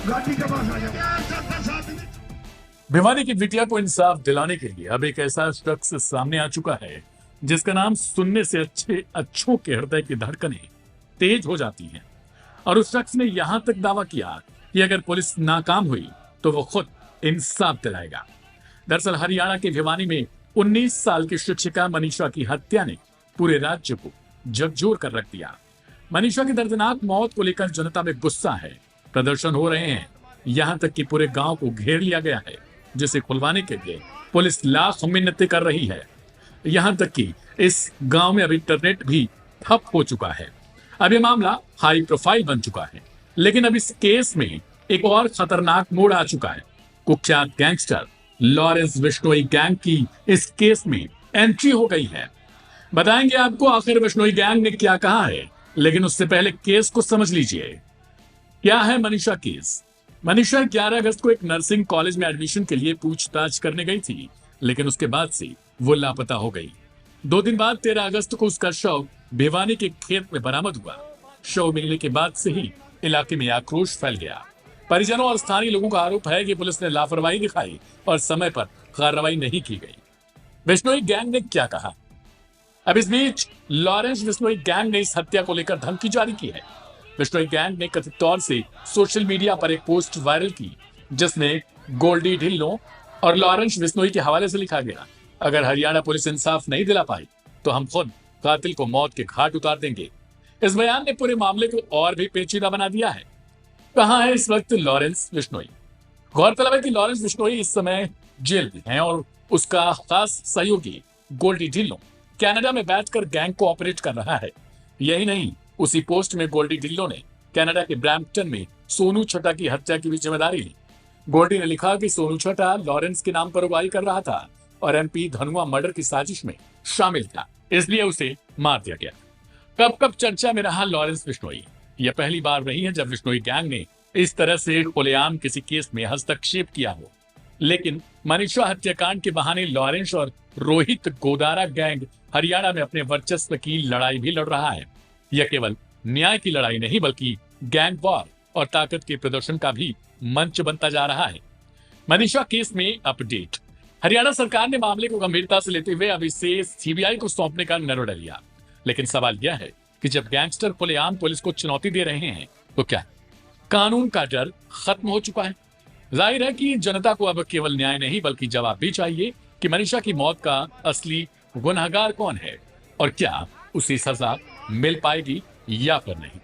गाड़ी के पास आ जाओ। भिवानी की बिटिया को इंसाफ दिलाने के लिए अब एक ऐसा शख्स सामने आ चुका है जिसका नाम सुनने से अच्छों के हृदय की धड़कनें तेज हो जाती हैं। और उस शख्स ने यहां तक दावा किया कि अगर पुलिस नाकाम हुई तो वो खुद इंसाफ दिलाएगा। दरअसल हरियाणा के भिवानी में 19 साल की शिक्षिका मनीषा की हत्या ने पूरे राज्य को झकझोर कर रख दिया। मनीषा की दर्दनाक मौत को लेकर जनता में गुस्सा है, प्रदर्शन हो रहे हैं, यहां तक कि पूरे गांव को घेर लिया गया है, जिसे खुलवाने के लिए पुलिस लाख मिन्नतें कर रही है। यहां तक कि इस गांव में अब इंटरनेट भी ठप हो चुका है। अब यह मामला हाई प्रोफाइल बन चुका है, लेकिन अब इस केस में एक और खतरनाक मोड़ आ चुका है। कुख्यात गैंगस्टर लॉरेंस बिश्नोई गैंग की इस केस में एंट्री हो गई है। बताएंगे आपको आखिर बिश्नोई गैंग ने क्या कहा है, लेकिन उससे पहले केस को समझ लीजिए। क्या है मनीषा केस? मनीषा 11 अगस्त को एक नर्सिंग कॉलेज में एडमिशन के लिए पूछताछ करने गई थी, लेकिन उसके बाद से वो लापता हो गई। 2 दिन बाद 13 अगस्त को उसका शव भिवानी के खेत में बरामद हुआ। शव मिलने के बाद से ही इलाके में आक्रोश फैल गया। परिजनों और स्थानीय लोगों का आरोप है कि पुलिस ने लापरवाही दिखाई और समय पर कार्रवाई नहीं की गई। बिश्नोई गैंग ने क्या कहा? अब इस बीच लॉरेंस बिश्नोई गैंग ने इस हत्या को लेकर धमकी जारी की है। बिश्नोई गैंग ने कथित तौर से सोशल मीडिया पर एक पोस्ट वायरल की, जिसमें गोल्डी ढिल्लों और लॉरेंस बिश्नोई के हवाले से लिखा गया, अगर हरियाणा पुलिस इंसाफ नहीं दिला पाई तो हम खुद कातिल को मौत के घाट उतार देंगे। इस बयान ने पूरे मामले को और भी पेचीदा बना दिया है। कहां है इस वक्त लॉरेंस बिश्नोई? गौरतलब है कि लॉरेंस बिश्नोई इस समय जेल में है और उसका खास सहयोगी गोल्डी ढिल्लों कनाडा में बैठकर गैंग को ऑपरेट कर रहा है। यही नहीं, उसी पोस्ट में गोल्डी ढिल्लों ने कनाडा के ब्रैम्पटन में सोनू छटा की हत्या की भी जिम्मेदारी ली। गोल्डी ने लिखा कि सोनू छटा लॉरेंस के नाम पर उगाही कर रहा था और एमपी धनुआ मर्डर की साजिश में शामिल था, इसलिए उसे मार दिया गया। कब कब चर्चा में रहा लॉरेंस बिश्नोई। यह पहली बार नहीं है जब बिश्नोई गैंग ने इस तरह से खुलेआम किसी केस में हस्तक्षेप किया हो। लेकिन मनीषा हत्याकांड के बहाने लॉरेंस और रोहित गोदारा गैंग हरियाणा में अपने वर्चस्व की लड़ाई भी लड़ रहा है। यह केवल न्याय की लड़ाई नहीं बल्कि गैंग वॉर और ताकत के प्रदर्शन का भी मंच बनता जा रहा है। मनीषा केस में अपडेट। हरियाणा सरकार ने मामले को गंभीरता से लेते हुए अब इसे सीबीआई को सौंपने का निर्णय लिया। लेकिन सवाल यह है कि जब गैंगस्टर खुलेआम पुलिस को चुनौती दे रहे हैं तो क्या कानून का डर खत्म हो चुका है? जाहिर है कि जनता को अब केवल न्याय नहीं बल्कि जवाब भी चाहिए कि मनीषा की मौत का असली गुनहगार कौन है और क्या उसे सजा मिल पाएगी या फिर नहीं।